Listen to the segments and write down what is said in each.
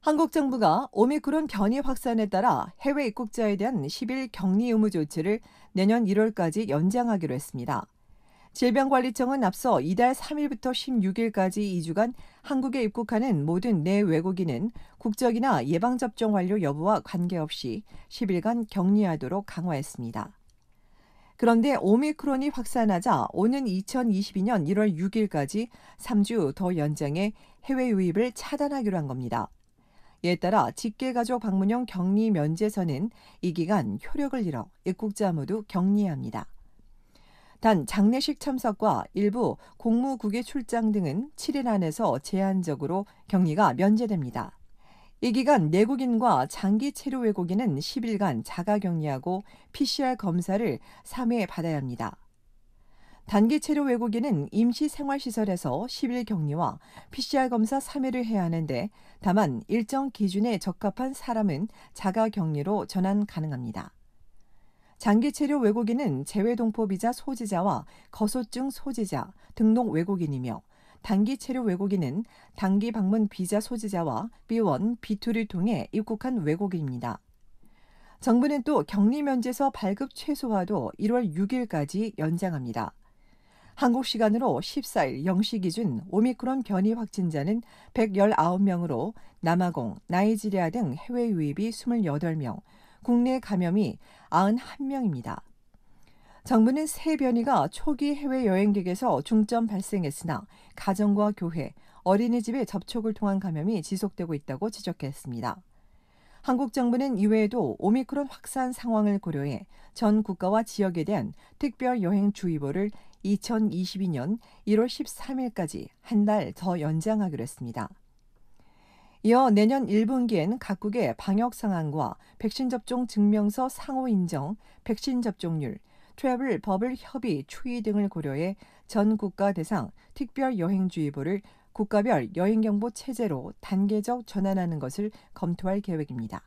한국 정부가 오미크론 변이 확산에 따라 해외 입국자에 대한 10일 격리 의무 조치를 내년 1월까지 연장하기로 했습니다. 질병관리청은 앞서 이달 3일부터 16일까지 2주간 한국에 입국하는 모든 내외국인은 국적이나 예방접종 완료 여부와 관계없이 10일간 격리하도록 강화했습니다. 그런데 오미크론이 확산하자 오는 2022년 1월 6일까지 3주 더 연장해 해외 유입을 차단하기로 한 겁니다. 이에 따라 직계가족 방문용 격리 면제서는 이 기간 효력을 잃어 입국자 모두 격리해야 합니다. 단 장례식 참석과 일부 공무국외 출장 등은 7일 안에서 제한적으로 격리가 면제됩니다. 이 기간 내국인과 장기 체류 외국인은 10일간 자가격리하고 PCR 검사를 3회 받아야 합니다. 단기 체류 외국인은 임시생활시설에서 10일 격리와 PCR 검사 3회를 해야 하는데 다만 일정 기준에 적합한 사람은 자가격리로 전환 가능합니다. 장기 체류 외국인은 재외동포 비자 소지자와 거소증 소지자, 등록 외국인이며 단기 체류 외국인은 단기 방문 비자 소지자와 B1, B2를 통해 입국한 외국인입니다. 정부는 또 격리 면제서 발급 최소화도 1월 6일까지 연장합니다. 한국 시간으로 14일 0시 기준 오미크론 변이 확진자는 119명으로 남아공, 나이지리아 등 해외 유입이 28명, 국내 감염이 91명입니다. 정부는 새 변이가 초기 해외 여행객에서 중점 발생했으나 가정과 교회, 어린이집의 접촉을 통한 감염이 지속되고 있다고 지적했습니다. 한국 정부는 이외에도 오미크론 확산 상황을 고려해 전 국가와 지역에 대한 특별 여행 주의보를 2022년 1월 13일까지 한 달 더 연장하기로 했습니다. 이어 내년 1분기엔 각국의 방역 상황과 백신 접종 증명서 상호 인정, 백신 접종률, 트래블 버블 협의 추이 등을 고려해 전 국가 대상 특별 여행주의보를 국가별 여행경보 체제로 단계적 전환하는 것을 검토할 계획입니다.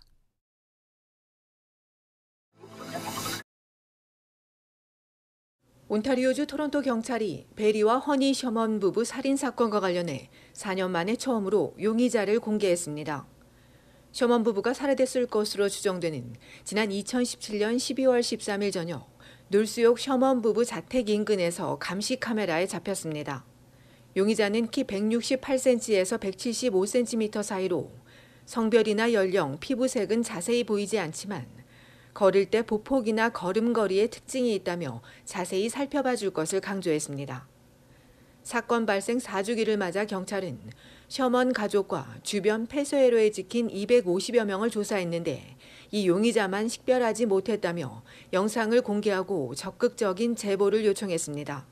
온타리오주 토론토 경찰이 베리와 허니 셔먼 부부 살인 사건과 관련해 4년 만에 처음으로 용의자를 공개했습니다. 셔먼 부부가 살해됐을 것으로 추정되는 지난 2017년 12월 13일 저녁 놀수욕 셔먼 부부 자택 인근에서 감시 카메라에 잡혔습니다. 용의자는 키 168cm에서 175cm 사이로 성별이나 연령, 피부색은 자세히 보이지 않지만 걸을 때 보폭이나 걸음걸이에 특징이 있다며 자세히 살펴봐 줄 것을 강조했습니다. 사건 발생 4주기를 맞아 경찰은 셔먼 가족과 주변 폐쇄회로에 지킨 250여 명을 조사했는데 이 용의자만 식별하지 못했다며 영상을 공개하고 적극적인 제보를 요청했습니다.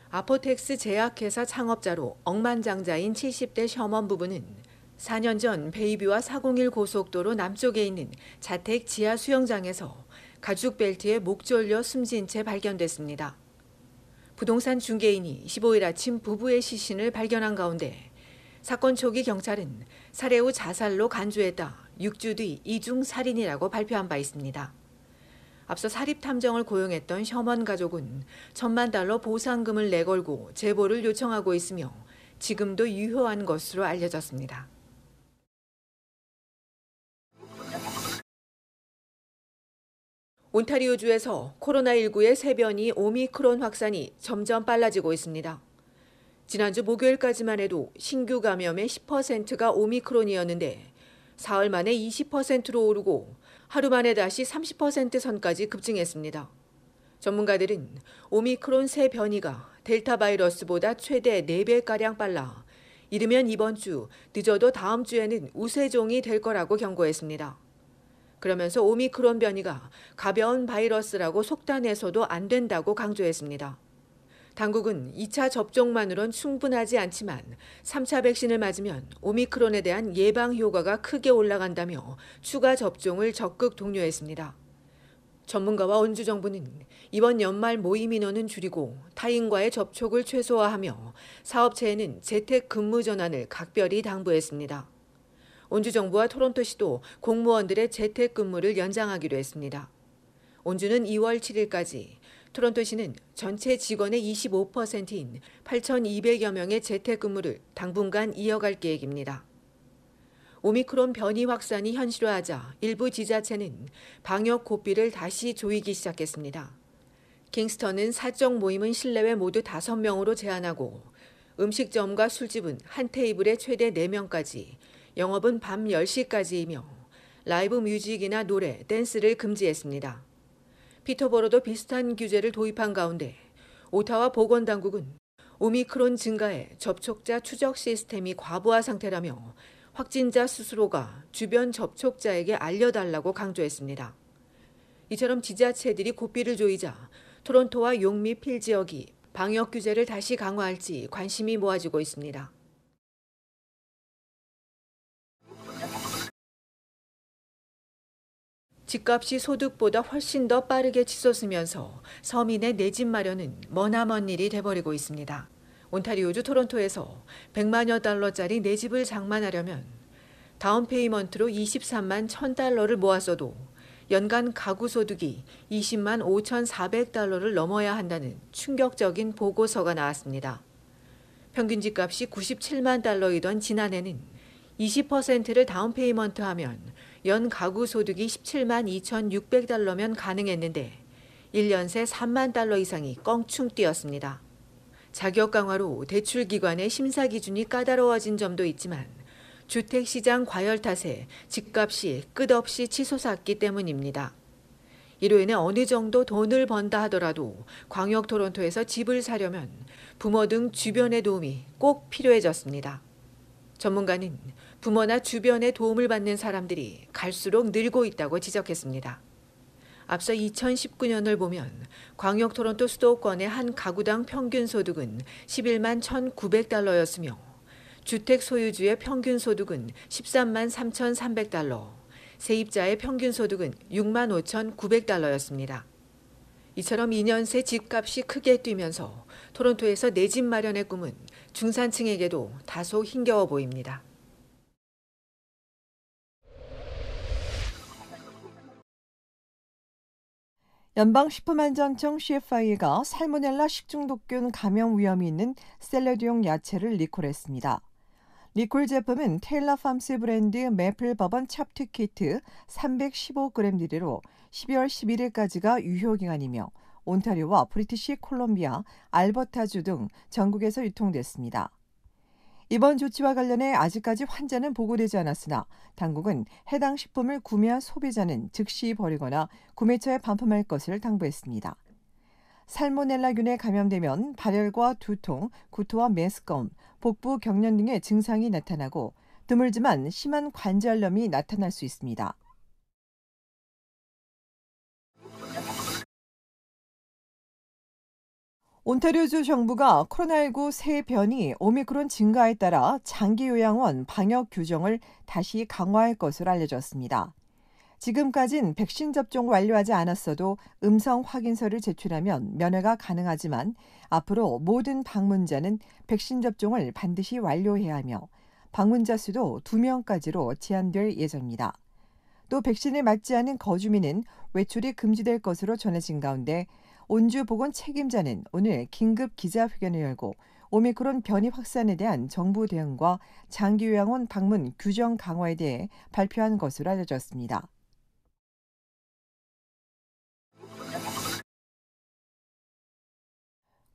아포텍스 제약회사 창업자로 억만장자인 70대 셔먼 부부는 4년 전 베이비와 401 고속도로 남쪽에 있는 자택 지하 수영장에서 가죽 벨트에 목 졸려 숨진 채 발견됐습니다. 부동산 중개인이 15일 아침 부부의 시신을 발견한 가운데 사건 초기 경찰은 살해 후 자살로 간주했다 6주 뒤 이중 살인이라고 발표한 바 있습니다. 앞서 사립탐정을 고용했던 셔먼 가족은 $1,000만 보상금을 내걸고 제보를 요청하고 있으며 지금도 유효한 것으로 알려졌습니다. 온타리오주에서 코로나19의 새 변이 오미크론 확산이 점점 빨라지고 있습니다. 지난주 목요일까지만 해도 신규 감염의 10%가 오미크론이었는데 사흘 만에 20%로 오르고 하루 만에 다시 30% 선까지 급증했습니다. 전문가들은 오미크론 새 변이가 델타 바이러스보다 최대 4배가량 빨라 이르면 이번 주, 늦어도 다음 주에는 우세종이 될 거라고 경고했습니다. 그러면서 오미크론 변이가 가벼운 바이러스라고 속단해서도 안 된다고 강조했습니다. 당국은 2차 접종만으론 충분하지 않지만 3차 백신을 맞으면 오미크론에 대한 예방 효과가 크게 올라간다며 추가 접종을 적극 독려했습니다. 전문가와 원주 정부는 이번 연말 모임 인원은 줄이고 타인과의 접촉을 최소화하며 사업체에는 재택 근무 전환을 각별히 당부했습니다. 원주 정부와 토론토시도 공무원들의 재택 근무를 연장하기로 했습니다. 원주는 2월 7일까지, 토론토시는 전체 직원의 25%인 8,200여 명의 재택근무를 당분간 이어갈 계획입니다. 오미크론 변이 확산이 현실화하자 일부 지자체는 방역 고삐를 다시 조이기 시작했습니다. 킹스턴은 사적 모임은 실내외 모두 5명으로 제한하고 음식점과 술집은 한 테이블에 최대 4명까지, 영업은 밤 10시까지이며 라이브 뮤직이나 노래, 댄스를 금지했습니다. 피터보로도 비슷한 규제를 도입한 가운데 오타와 보건당국은 오미크론 증가에 접촉자 추적 시스템이 과부하 상태라며 확진자 스스로가 주변 접촉자에게 알려달라고 강조했습니다. 이처럼 지자체들이 고삐를 조이자 토론토와 용미 필 지역이 방역 규제를 다시 강화할지 관심이 모아지고 있습니다. 집값이 소득보다 훨씬 더 빠르게 치솟으면서 서민의 내 집 마련은 머나먼 일이 돼버리고 있습니다. 온타리오주 토론토에서 100만여 달러짜리 내 집을 장만하려면 다운 페이먼트로 23만 1,000달러를 모았어도 연간 가구 소득이 20만 5,400달러를 넘어야 한다는 충격적인 보고서가 나왔습니다. 평균 집값이 97만 달러이던 지난해는 20%를 다운 페이먼트 하면 연 가구 소득이 17만 2,600달러면 가능했는데 1년 새 3만 달러 이상이 껑충 뛰었습니다. 자격 강화로 대출 기관의 심사 기준이 까다로워진 점도 있지만 주택시장 과열 탓에 집값이 끝없이 치솟았기 때문입니다. 이로 인해 어느 정도 돈을 번다 하더라도 광역 토론토에서 집을 사려면 부모 등 주변의 도움이 꼭 필요해졌습니다. 전문가는 부모나 주변의 도움을 받는 사람들이 갈수록 늘고 있다고 지적했습니다. 앞서 2019년을 보면 광역 토론토 수도권의 한 가구당 평균 소득은 11만 1,900달러였으며 주택 소유주의 평균 소득은 13만 3,300달러, 세입자의 평균 소득은 6만 5,900달러였습니다. 이처럼 2년 새 집값이 크게 뛰면서 토론토에서 내 집 마련의 꿈은 중산층에게도 다소 힘겨워 보입니다. 연방식품안전청 CFI가 살모넬라 식중독균 감염 위험이 있는 샐러드용 야채를 리콜했습니다. 리콜 제품은 테일러 팜스 브랜드 매플 버번 찹트 키트 315g들로 12월 11일까지가 유효기간이며 온타리오와 브리티시 콜롬비아, 알버타주 등 전국에서 유통됐습니다. 이번 조치와 관련해 아직까지 환자는 보고되지 않았으나 당국은 해당 식품을 구매한 소비자는 즉시 버리거나 구매처에 반품할 것을 당부했습니다. 살모넬라균에 감염되면 발열과 두통, 구토와 메스꺼움, 복부 경련 등의 증상이 나타나고 드물지만 심한 관절염이 나타날 수 있습니다. 온타리오주 정부가 코로나19 새 변이 오미크론 증가에 따라 장기요양원 방역 규정을 다시 강화할 것으로 알려졌습니다. 지금까진 백신 접종 완료하지 않았어도 음성 확인서를 제출하면 면회가 가능하지만 앞으로 모든 방문자는 백신 접종을 반드시 완료해야 하며 방문자 수도 2명까지로 제한될 예정입니다. 또 백신을 맞지 않은 거주민은 외출이 금지될 것으로 전해진 가운데 온주보건 책임자는 오늘 긴급 기자회견을 열고 오미크론 변이 확산에 대한 정부 대응과 장기요양원 방문 규정 강화에 대해 발표한 것으로 알려졌습니다.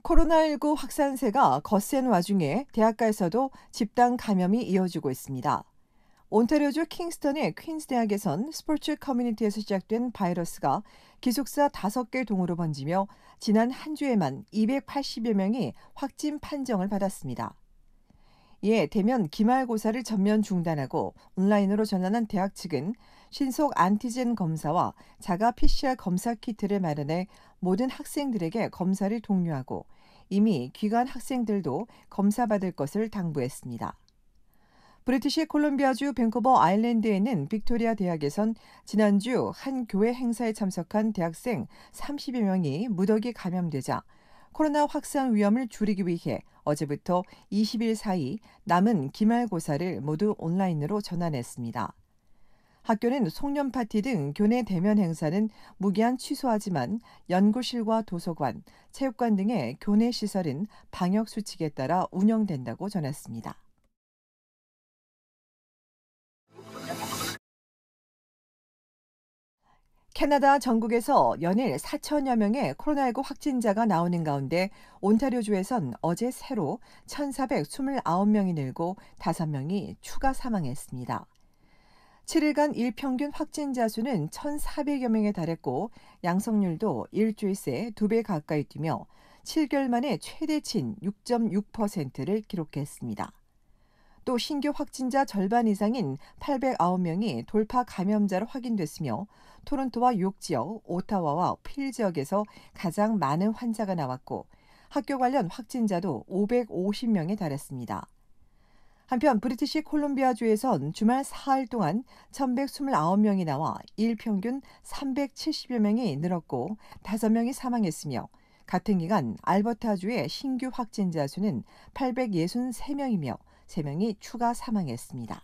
코로나19 확산세가 거센 와중에 대학가에서도 집단 감염이 이어지고 있습니다. 온타리오주 킹스턴의 퀸스 대학에선 스포츠 커뮤니티에서 시작된 바이러스가 기숙사 5개 동으로 번지며 지난 한 주에만 280여 명이 확진 판정을 받았습니다. 이에 대면 기말고사를 전면 중단하고 온라인으로 전환한 대학 측은 신속 안티젠 검사와 자가 PCR 검사 키트를 마련해 모든 학생들에게 검사를 독려하고 이미 귀가한 학생들도 검사받을 것을 당부했습니다. 브리티시 콜롬비아주 밴쿠버 아일랜드에 있는 빅토리아 대학에선 지난주 한 교회 행사에 참석한 대학생 30여 명이 무더기 감염되자 코로나 확산 위험을 줄이기 위해 어제부터 20일 사이 남은 기말고사를 모두 온라인으로 전환했습니다. 학교는 송년 파티 등 교내 대면 행사는 무기한 취소하지만 연구실과 도서관, 체육관 등의 교내 시설은 방역 수칙에 따라 운영된다고 전했습니다. 캐나다 전국에서 연일 4천여 명의 코로나19 확진자가 나오는 가운데 온타리오주에선 어제 새로 1,429명이 늘고 5명이 추가 사망했습니다. 7일간 일평균 확진자 수는 1,400여 명에 달했고 양성률도 일주일 새 2배 가까이 뛰며 7개월 만에 최대치인 6.6%를 기록했습니다. 또 신규 확진자 절반 이상인 809명이 돌파 감염자로 확인됐으며 토론토와 욕 지역, 오타와와 필 지역에서 가장 많은 환자가 나왔고 학교 관련 확진자도 550명에 달했습니다. 한편 브리티시 콜롬비아주에선 주말 사흘 동안 1,129명이 나와 일평균 370여 명이 늘었고 5명이 사망했으며 같은 기간 알버타주의 신규 확진자 수는 863명이며 3명이 추가 사망했습니다.